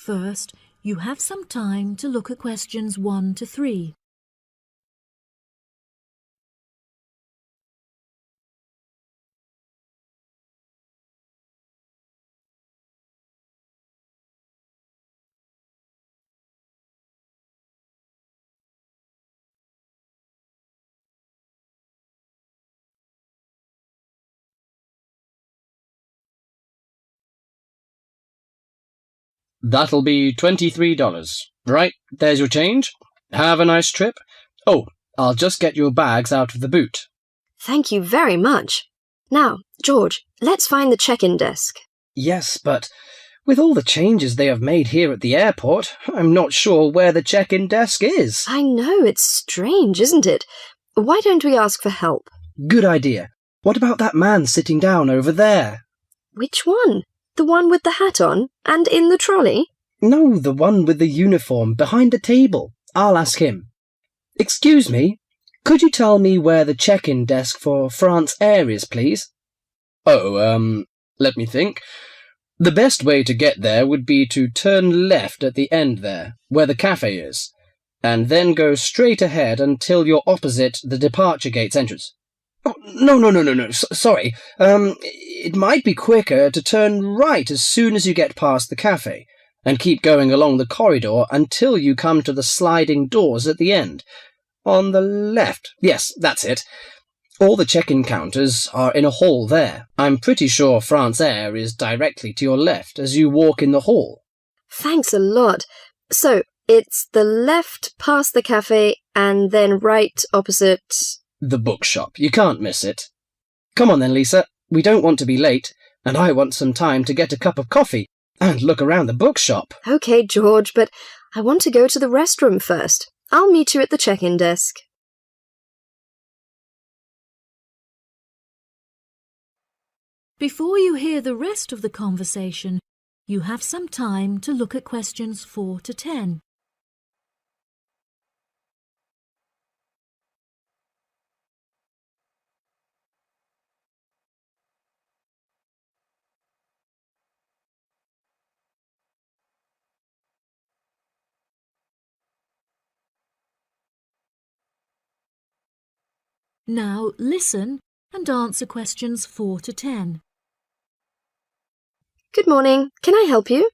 First, you have some time to look at questions 1 to 3. That'll be $23. Right, there's your change. Have a nice trip. Oh, I'll just get your bags out of the boot. Thank you very much. Now, George, let's find the check-in desk. Yes, but with all the changes they have made here at the airport, I'm not sure where the check-in desk is. I know, it's strange, isn't it? Why don't we ask for help? Good idea. What about that man sitting down over there? Which one? The one with the hat on and in the trolley? No, the one with the uniform behind the table. I'll ask him. Excuse me, could you tell me where the check-in desk for France Air is, please? Oh, let me think. The best way to get there would be to turn left at the end there, where the cafe is, and then go straight ahead until you're opposite the departure gates entrance. Oh, no. Sorry. It might be quicker to turn right as soon as you get past the cafe, and keep going along the corridor until you come to the sliding doors at the end. On the left. Yes, that's it. All the check-in counters are in a hall there. I'm pretty sure France Air is directly to your left as you walk in the hall. Thanks a lot. So, it's the left past the cafe and then right opposite... The bookshop. You can't miss it. Come on then, Lisa. We don't want to be late, and I want some time to get a cup of coffee and look around the bookshop. OK, George, but I want to go to the restroom first. I'll meet you at the check-in desk. Before you hear the rest of the conversation, you have some time to look at questions 4 to 10. Now listen and answer questions 4 to 10. Good morning. Can I help you?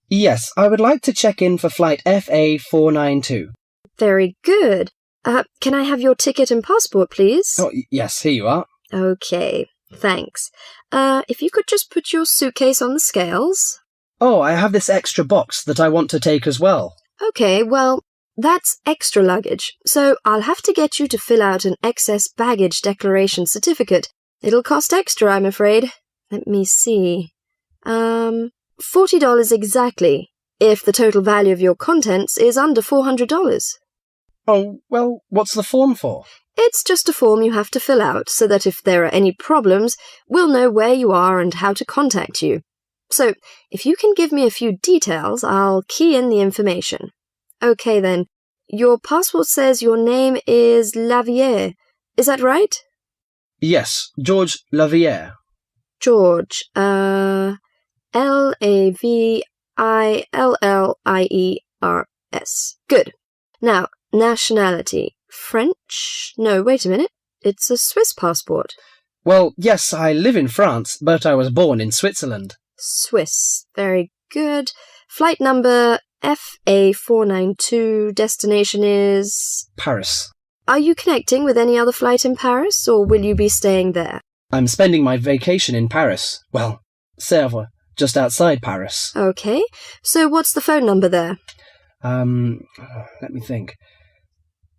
Yes, I would like to check in for flight FA492. Very good. Can I have your ticket and passport, please? Oh, yes, here you are. OK, thanks. If you could just put your suitcase on the scales. Oh, I have this extra box that I want to take as well. OK, well, that's extra luggage, so I'll have to get you to fill out an excess baggage declaration certificate. It'll cost extra, I'm afraid. Let me see. $40 exactly, if the total value of your contents is under $400. Oh, well, what's the form for? It's just a form you have to fill out so that if there are any problems, we'll know where you are and how to contact you. So, if you can give me a few details, I'll key in the information. OK then, your passport says your name is Lavier. Is that right? Yes, George Lavier. George, Lavillieres. Good. Now, nationality. French? No, wait a minute. It's a Swiss passport. Well, yes, I live in France, but I was born in Switzerland. Swiss. Very good. Flight number FA492. Destination is... Paris. Are you connecting with any other flight in Paris, or will you be staying there? I'm spending my vacation in Paris. Well, Sèvres, just outside Paris. OK. So what's the phone number there? Let me think.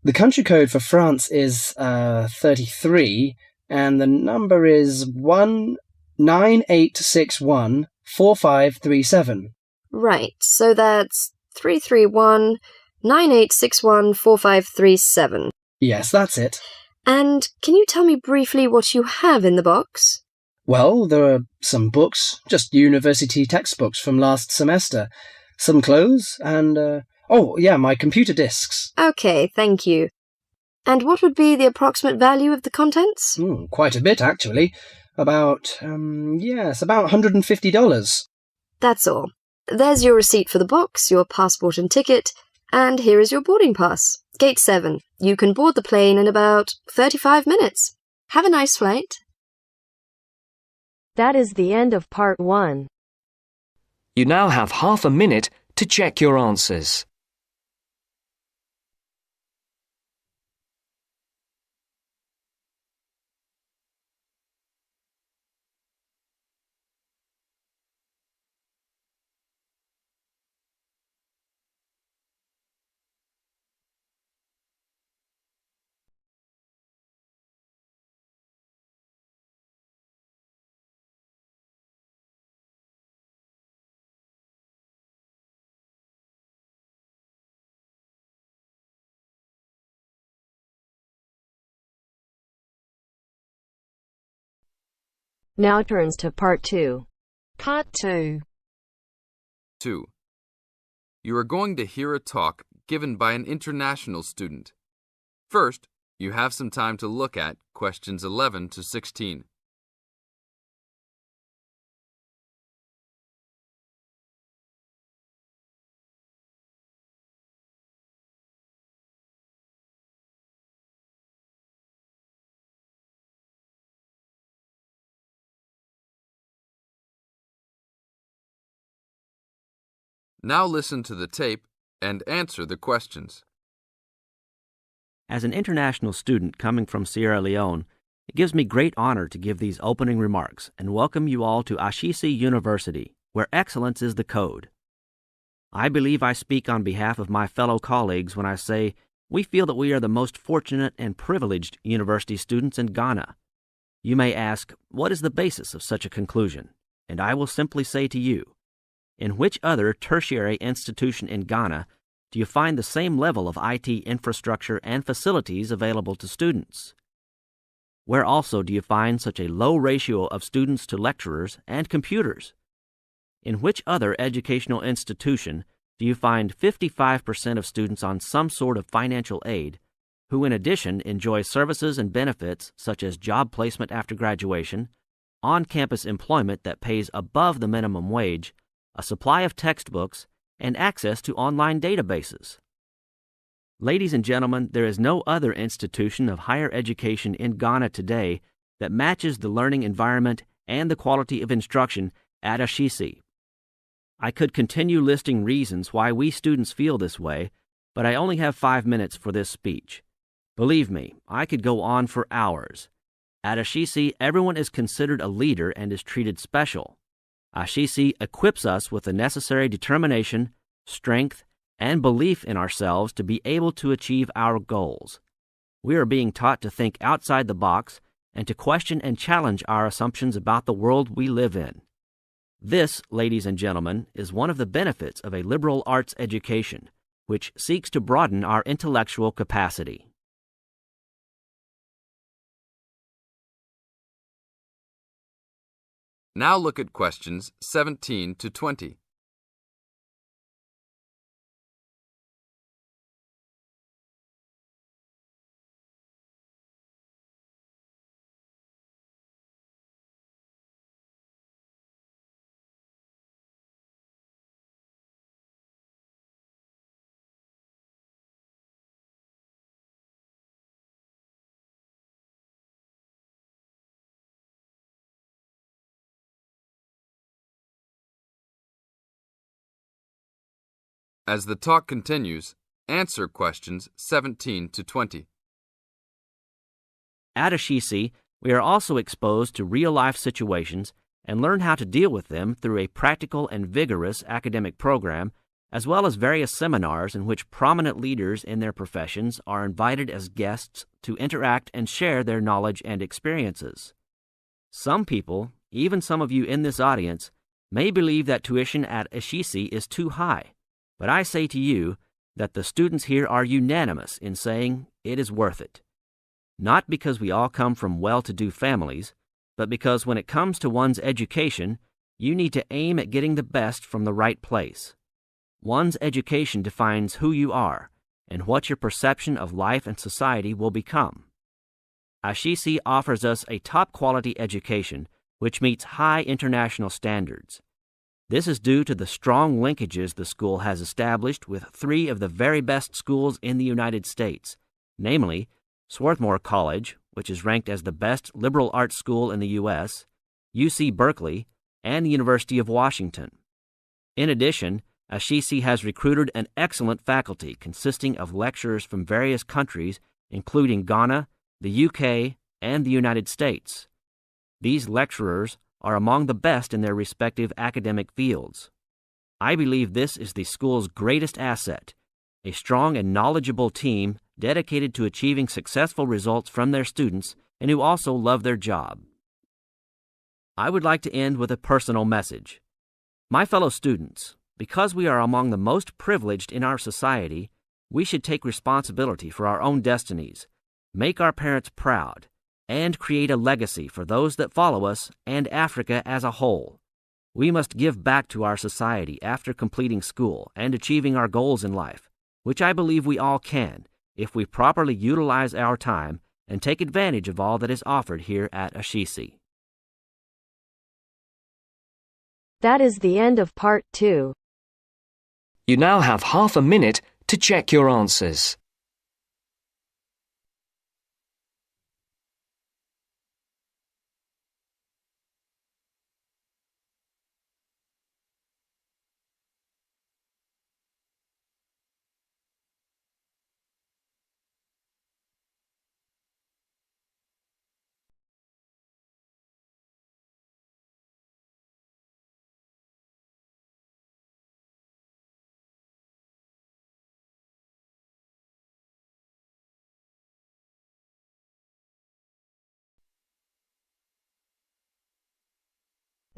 The country code for France is 33, and the number is 198614537. Right, so that's 331-9861-4537. Yes, that's it. And can you tell me briefly what you have in the box? Well, there are some books, just university textbooks from last semester, some clothes, and, my computer disks. OK, thank you. And what would be the approximate value of the contents? Quite a bit, actually. About $150. That's all. There's your receipt for the box, your passport and ticket, and here is your boarding pass. Gate 7. You can board the plane in about 35 minutes. Have a nice flight. That is the end of part 1. You now have half a minute to check your answers. Now turns to part 2. Part 2. 2. You are going to hear a talk given by an international student. First, you have some time to look at questions 11 to 16. Now listen to the tape and answer the questions. As an international student coming from Sierra Leone, it gives me great honor to give these opening remarks and welcome you all to Ashesi University, where excellence is the code. I believe I speak on behalf of my fellow colleagues when I say we feel that we are the most fortunate and privileged university students in Ghana. You may ask, what is the basis of such a conclusion? And I will simply say to you, in which other tertiary institution in Ghana do you find the same level of IT infrastructure and facilities available to students? Where also do you find such a low ratio of students to lecturers and computers? In which other educational institution do you find 55% of students on some sort of financial aid, who in addition enjoy services and benefits such as job placement after graduation, on-campus employment that pays above the minimum wage, a supply of textbooks, and access to online databases? Ladies and gentlemen, there is no other institution of higher education in Ghana today that matches the learning environment and the quality of instruction at Ashesi. I could continue listing reasons why we students feel this way, but I only have 5 minutes for this speech. Believe me, I could go on for hours. At Ashesi, everyone is considered a leader and is treated special. Ashesi equips us with the necessary determination, strength, and belief in ourselves to be able to achieve our goals. We are being taught to think outside the box and to question and challenge our assumptions about the world we live in. This, ladies and gentlemen, is one of the benefits of a liberal arts education, which seeks to broaden our intellectual capacity. Now look at questions 17 to 20. As the talk continues, answer questions 17 to 20. At Ashesi, we are also exposed to real-life situations and learn how to deal with them through a practical and vigorous academic program, as well as various seminars in which prominent leaders in their professions are invited as guests to interact and share their knowledge and experiences. Some people, even some of you in this audience, may believe that tuition at Ashesi is too high, but I say to you that the students here are unanimous in saying it is worth it. Not because we all come from well-to-do families, but because when it comes to one's education, you need to aim at getting the best from the right place. One's education defines who you are and what your perception of life and society will become. Ashesi offers us a top-quality education which meets high international standards. This is due to the strong linkages the school has established with 3 of the very best schools in the United States, namely Swarthmore College, which is ranked as the best liberal arts school in the U.S., UC Berkeley, and the University of Washington. In addition, Ashesi has recruited an excellent faculty consisting of lecturers from various countries, including Ghana, the UK, and the United States. These lecturers are among the best in their respective academic fields. I believe this is the school's greatest asset, a strong and knowledgeable team dedicated to achieving successful results from their students and who also love their job. I would like to end with a personal message. My fellow students, because we are among the most privileged in our society, we should take responsibility for our own destinies, make our parents proud, and create a legacy for those that follow us and Africa as a whole. We must give back to our society after completing school and achieving our goals in life, which I believe we all can if we properly utilize our time and take advantage of all that is offered here at Ashesi. That is the end of part 2. You now have half a minute to check your answers.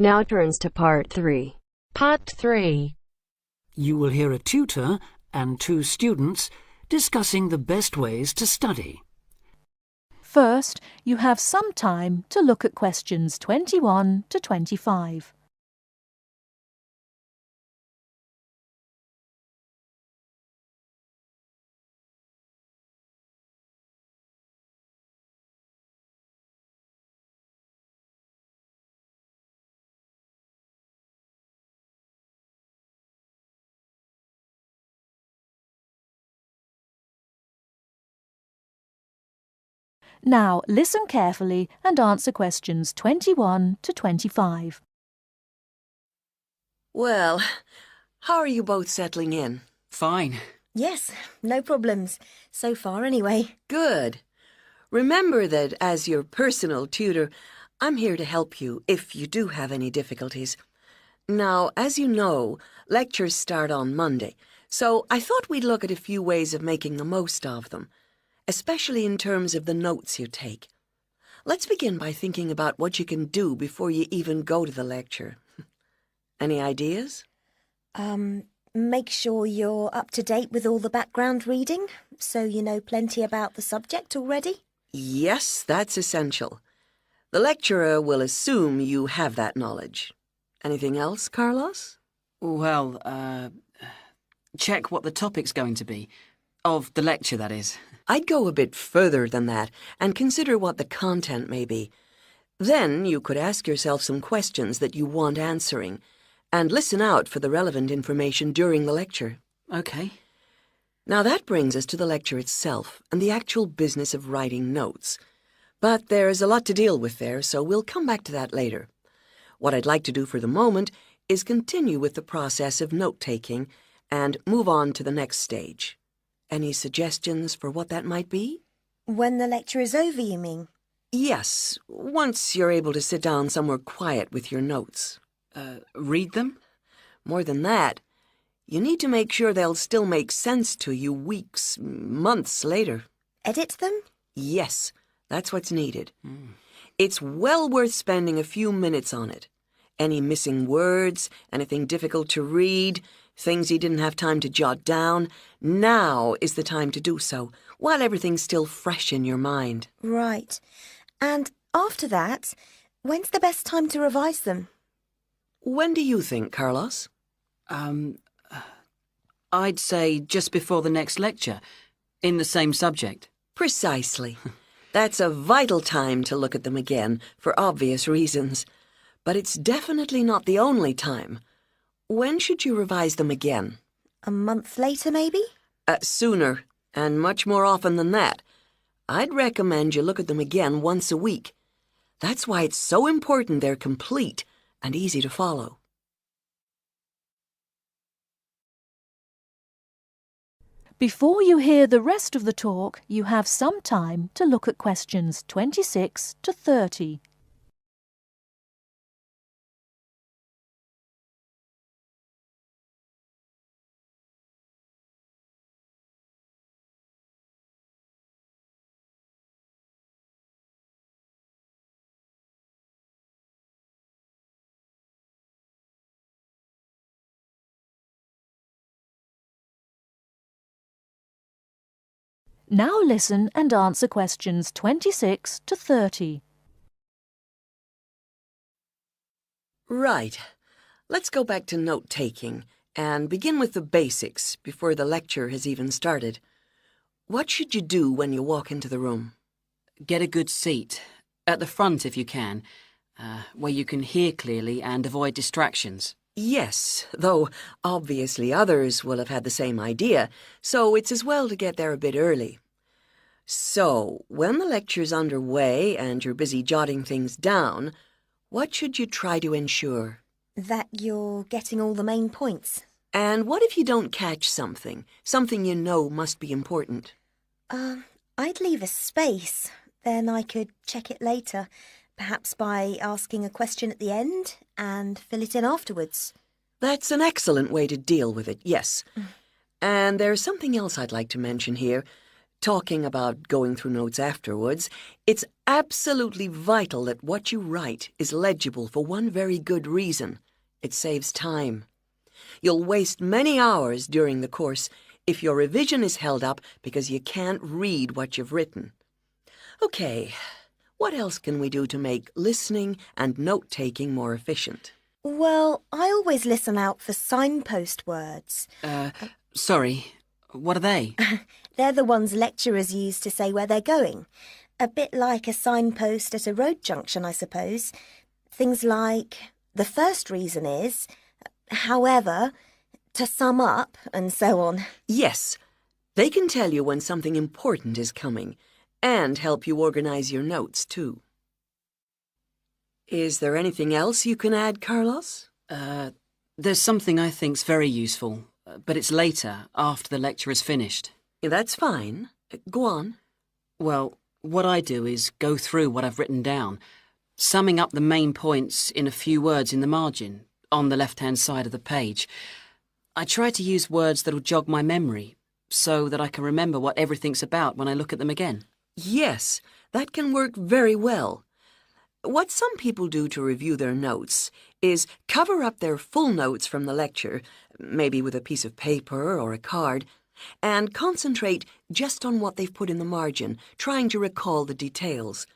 Now turns to part 3. Part 3. You will hear a tutor and 2 students discussing the best ways to study. First, you have some time to look at questions 21 to 25. Now listen carefully and answer questions 21 to 25. Well, how are you both settling in? Fine. Yes, no problems. So far, anyway. Good. Remember that as your personal tutor, I'm here to help you if you do have any difficulties. Now, as you know, lectures start on Monday, so I thought we'd look at a few ways of making the most of them, especially in terms of the notes you take. Let's begin by thinking about what you can do before you even go to the lecture. Any ideas? Make sure you're up to date with all the background reading, so you know plenty about the subject already. Yes, that's essential. The lecturer will assume you have that knowledge. Anything else, Carlos? Well, check what the topic's going to be. Of the lecture, that is. I'd go a bit further than that and consider what the content may be. Then you could ask yourself some questions that you want answering and listen out for the relevant information during the lecture. Okay. Now that brings us to the lecture itself and the actual business of writing notes. But there's a lot to deal with there, so we'll come back to that later. What I'd like to do for the moment is continue with the process of note-taking and move on to the next stage. Any suggestions for what that might be? When the lecture is over, you mean? Yes, once you're able to sit down somewhere quiet with your notes. Read them? More than that, you need to make sure they'll still make sense to you weeks, months later. Edit them? Yes, that's what's needed. It's well worth spending a few minutes on it. Any missing words, anything difficult to read, things you didn't have time to jot down, now is the time to do so, while everything's still fresh in your mind. Right. And after that, when's the best time to revise them? When do you think, Carlos? I'd say just before the next lecture, in the same subject. Precisely. That's a vital time to look at them again, for obvious reasons. But it's definitely not the only time. When should you revise them again? A month later, maybe? Sooner, and much more often than that. I'd recommend you look at them again once a week. That's why it's so important they're complete and easy to follow. Before you hear the rest of the talk, you have some time to look at questions 26 to 30. Now listen and answer questions 26 to 30. Right. Let's go back to note-taking and begin with the basics before the lecture has even started. What should you do when you walk into the room? Get a good seat, at the front if you can, where you can hear clearly and avoid distractions. Yes, though obviously others will have had the same idea, so it's as well to get there a bit early. So, when the lecture's underway and you're busy jotting things down, what should you try to ensure? That you're getting all the main points. And what if you don't catch something you know must be important? I'd leave a space. Then I could check it later, perhaps by asking a question at the end and fill it in afterwards. That's an excellent way to deal with it, yes. And there's something else I'd like to mention here. Talking about going through notes afterwards, it's absolutely vital that what you write is legible for one very good reason. It saves time. You'll waste many hours during the course if your revision is held up because you can't read what you've written. Okay, what else can we do to make listening and note-taking more efficient? Well, I always listen out for signpost words. Sorry, what are they? They're the ones lecturers use to say where they're going. A bit like a signpost at a road junction, I suppose. Things like, the first reason is, however, to sum up, and so on. Yes, they can tell you when something important is coming, and help you organize your notes, too. Is there anything else you can add, Carlos? There's something I think's very useful, but it's later, after the lecture is finished. That's fine. Go on. Well, what I do is go through what I've written down, summing up the main points in a few words in the margin, on the left-hand side of the page. I try to use words that'll jog my memory, so that I can remember what everything's about when I look at them again. Yes, that can work very well. What some people do to review their notes is cover up their full notes from the lecture, maybe with a piece of paper or a card, and concentrate just on what they've put in the margin, trying to recall the details.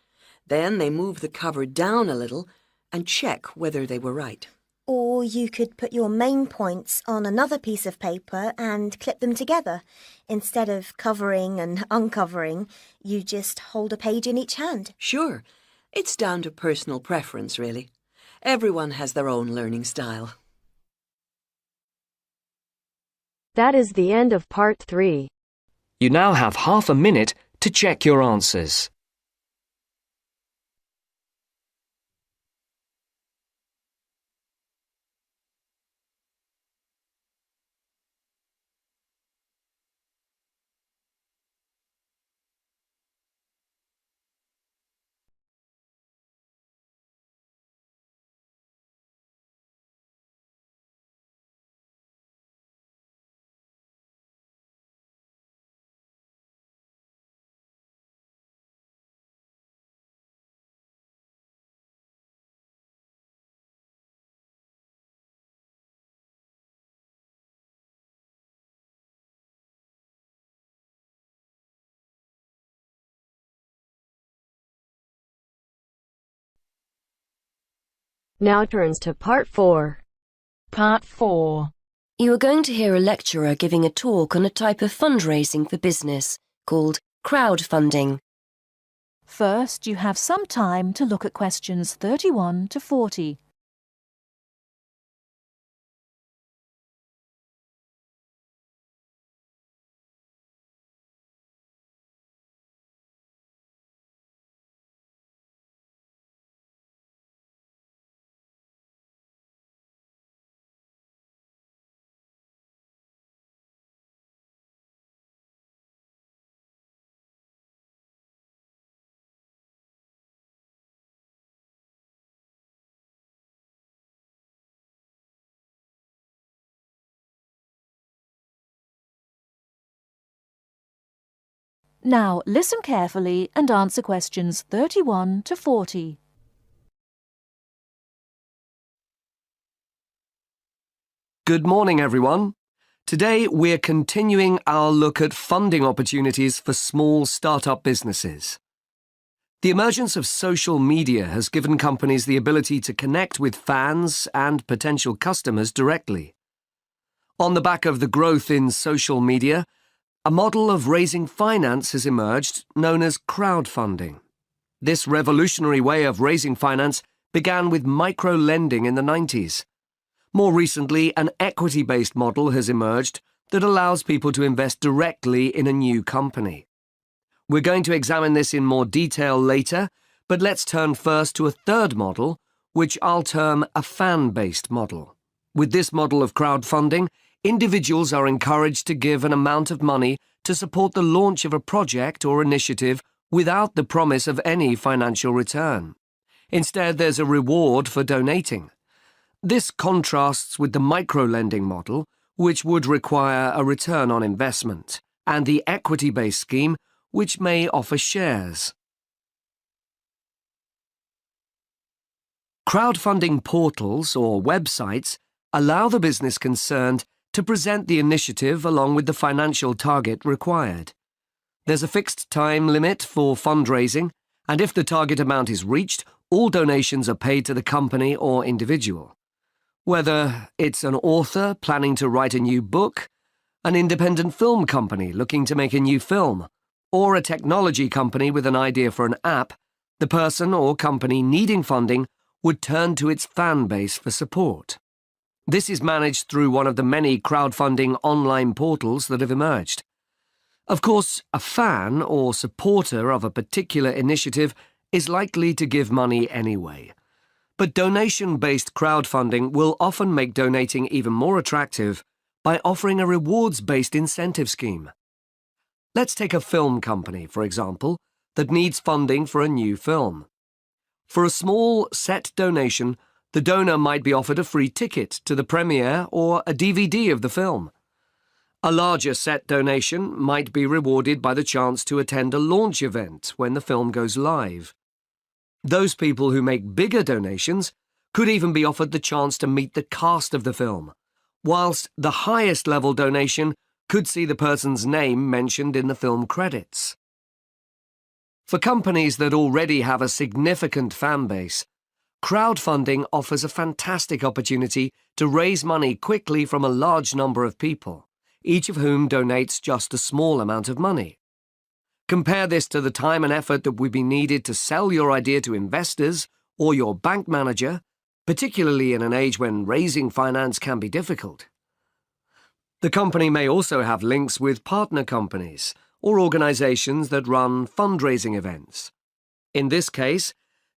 Then they move the cover down a little and check whether they were right. Or you could put your main points on another piece of paper and clip them together. Instead of covering and uncovering, you just hold a page in each hand. Sure. It's down to personal preference, really. Everyone has their own learning style. That is the end of part 3. You now have half a minute to check your answers. Now turns to part 4. Part 4. You are going to hear a lecturer giving a talk on a type of fundraising for business called crowdfunding. First, you have some time to look at questions 31 to 40. Now listen carefully and answer questions 31 to 40. Good morning, everyone. Today we're continuing our look at funding opportunities for small startup businesses. The emergence of social media has given companies the ability to connect with fans and potential customers directly. On the back of the growth in social media, a model of raising finance has emerged known as crowdfunding. This revolutionary way of raising finance began with micro-lending in the 90s. More recently, an equity-based model has emerged that allows people to invest directly in a new company. We're going to examine this in more detail later, but let's turn first to a third model, which I'll term a fan-based model. With this model of crowdfunding, individuals are encouraged to give an amount of money to support the launch of a project or initiative without the promise of any financial return. Instead, there's a reward for donating. This contrasts with the micro-lending model, which would require a return on investment, and the equity-based scheme, which may offer shares. Crowdfunding portals or websites allow the business concerned to present the initiative along with the financial target required. There's a fixed time limit for fundraising, and if the target amount is reached, all donations are paid to the company or individual. Whether it's an author planning to write a new book, an independent film company looking to make a new film, or a technology company with an idea for an app, the person or company needing funding would turn to its fan base for support. This is managed through one of the many crowdfunding online portals that have emerged. Of course, a fan or supporter of a particular initiative is likely to give money anyway. But donation-based crowdfunding will often make donating even more attractive by offering a rewards-based incentive scheme. Let's take a film company, for example, that needs funding for a new film. For a small set donation, the donor might be offered a free ticket to the premiere or a DVD of the film. A larger set donation might be rewarded by the chance to attend a launch event when the film goes live. Those people who make bigger donations could even be offered the chance to meet the cast of the film, whilst the highest level donation could see the person's name mentioned in the film credits. For companies that already have a significant fan base, crowdfunding offers a fantastic opportunity to raise money quickly from a large number of people, each of whom donates just a small amount of money. Compare this to the time and effort that would be needed to sell your idea to investors or your bank manager, particularly in an age when raising finance can be difficult. The company may also have links with partner companies or organizations that run fundraising events. In this case,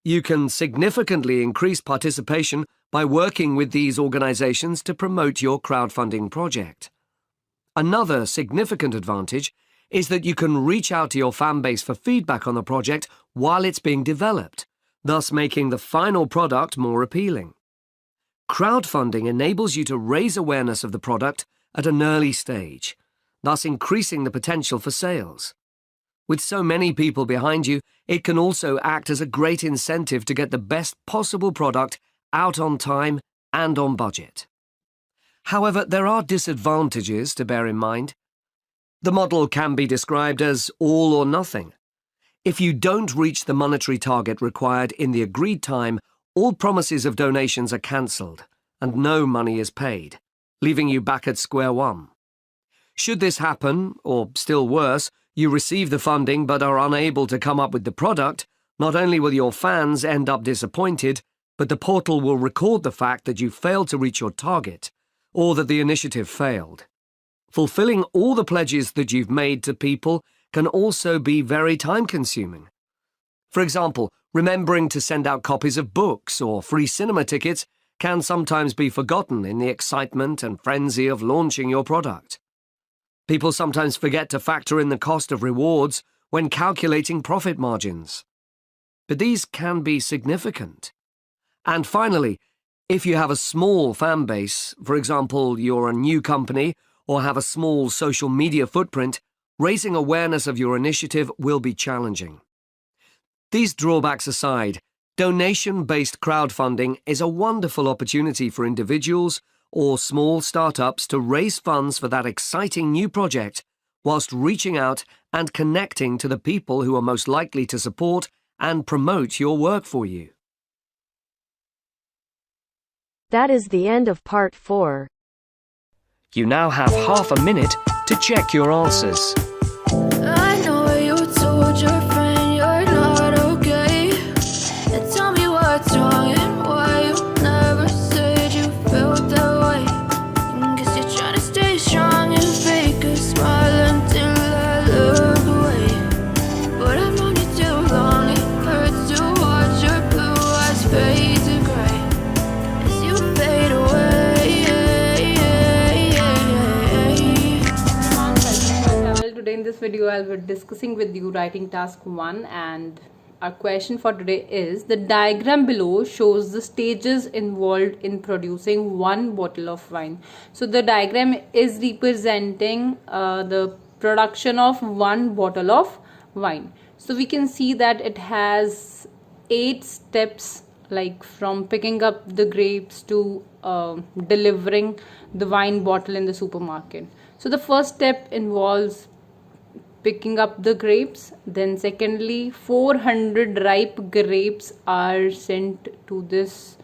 you can significantly increase participation by working with these organizations to promote your crowdfunding project. Another significant advantage is that you can reach out to your fan base for feedback on the project while it's being developed, thus making the final product more appealing. Crowdfunding enables you to raise awareness of the product at an early stage, thus increasing the potential for sales. With so many people behind you, it can also act as a great incentive to get the best possible product out on time and on budget. However, there are disadvantages to bear in mind. The model can be described as all or nothing. If you don't reach the monetary target required in the agreed time, all promises of donations are cancelled and no money is paid, leaving you back at square one. Should this happen, or still worse, you receive the funding but are unable to come up with the product, not only will your fans end up disappointed, but the portal will record the fact that you failed to reach your target, or that the initiative failed. Fulfilling all the pledges that you've made to people can also be very time-consuming. For example, remembering to send out copies of books or free cinema tickets can sometimes be forgotten in the excitement and frenzy of launching your product. People sometimes forget to factor in the cost of rewards when calculating profit margins. But these can be significant. And finally, if you have a small fan base, for example, you're a new company or have a small social media footprint, raising awareness of your initiative will be challenging. These drawbacks aside, donation-based crowdfunding is a wonderful opportunity for individuals or small startups to raise funds for that exciting new project whilst reaching out and connecting to the people who are most likely to support and promote your work for you. That is the end of part 4. You now have half a minute to check your answers. I know you told your friend you're not okay. And tell me what's wrong and why you never said you felt that way. Guess you're trying to stay strong and fake a smile until I look away. But I've known you too long, it hurts to watch your blue eyes fade to gray as you fade away. Today in this video I'll be discussing with you writing task 1, and our question for today is: the diagram below shows the stages involved in producing one bottle of wine. So the diagram is representing the production of one bottle of wine. So we can see that it has 8 steps, like from picking up the grapes to delivering the wine bottle in the supermarket. So the first step involves picking up the grapes. Then secondly, 400 ripe grapes are sent to this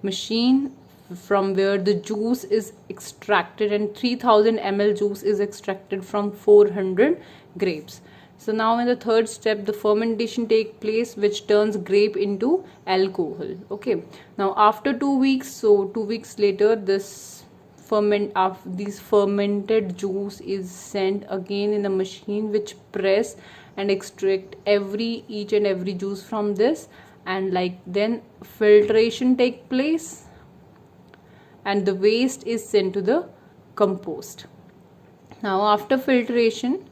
machine from where the juice is extracted, and 3000 ml juice is extracted from 400 grapes. So now in the third step, the fermentation takes place, which turns grape into alcohol. Okay, now after 2 weeks, so 2 weeks later, this fermented juice is sent again in a machine which press and extract each and every juice from this, and then filtration take place and the waste is sent to the compost. Now after filtration,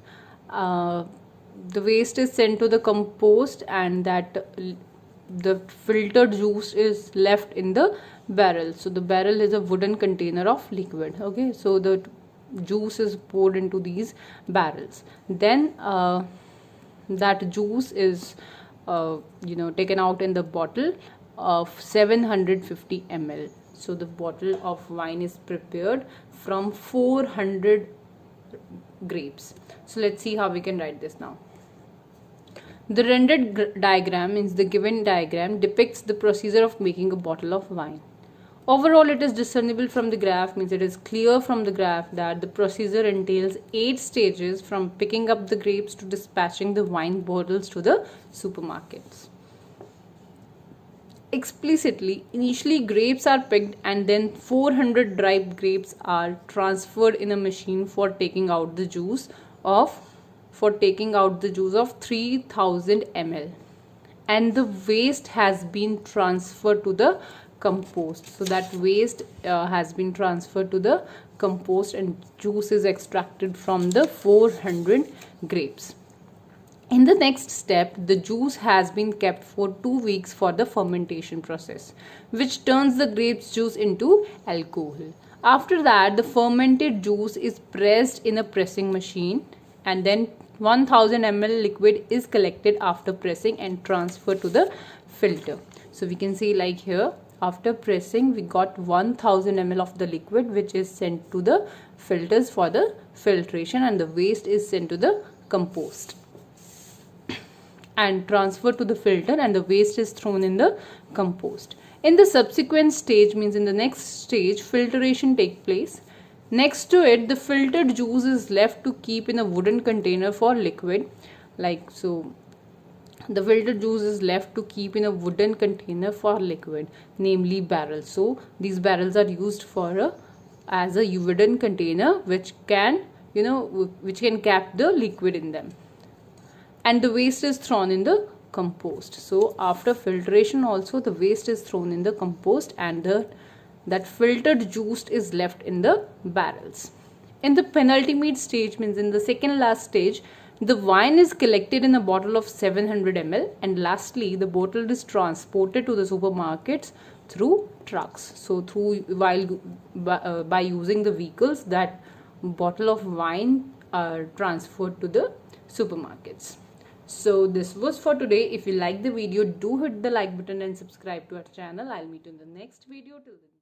the waste is sent to the compost, and the filtered juice is left in the barrel. So the barrel is a wooden container of liquid. Okay, so the juice is poured into these barrels. Then that juice is taken out in the bottle of 750 ml. So the bottle of wine is prepared from 400 grapes. So let's see how we can write this now. The rendered diagram, means the given diagram, depicts the procedure of making a bottle of wine. Overall, it is discernible from the graph, means it is clear from the graph that the procedure entails 8 stages, from picking up the grapes to dispatching the wine bottles to the supermarkets. Explicitly, initially grapes are picked and then 400 ripe grapes are transferred in a machine for taking out the juice of 3000 ml, and the waste has been transferred to the compost. So that waste has been transferred to the compost and juice is extracted from the 400 grapes. In the next step, the juice has been kept for 2 weeks for the fermentation process, which turns the grape's juice into alcohol. After that, the fermented juice is pressed in a pressing machine, and then 1000 ml liquid is collected after pressing and transferred to the filter. So we can see here, after pressing we got 1000 ml of the liquid, which is sent to the filters for the filtration, and the waste is sent to the compost and transferred to the filter, and the waste is thrown in the compost. In the subsequent stage, means in the next stage, filtration takes place. Next to it, the filtered juice is left to keep in a wooden container for liquid. So the filtered juice is left to keep in a wooden container for liquid, namely barrels. So these barrels are used as a wooden container which can cap the liquid in them, and the waste is thrown in the compost. So after filtration also, the waste is thrown in the compost, and that filtered juice is left in the barrels. In the penultimate stage, means in the second last stage, the wine is collected in a bottle of 700 ml, and lastly the bottle is transported to the supermarkets through trucks. So by using the vehicles, that bottle of wine are transferred to the supermarkets. So this was for today. If you like the video, do hit the like button and subscribe to our channel. I'll meet you in the next video. Till then.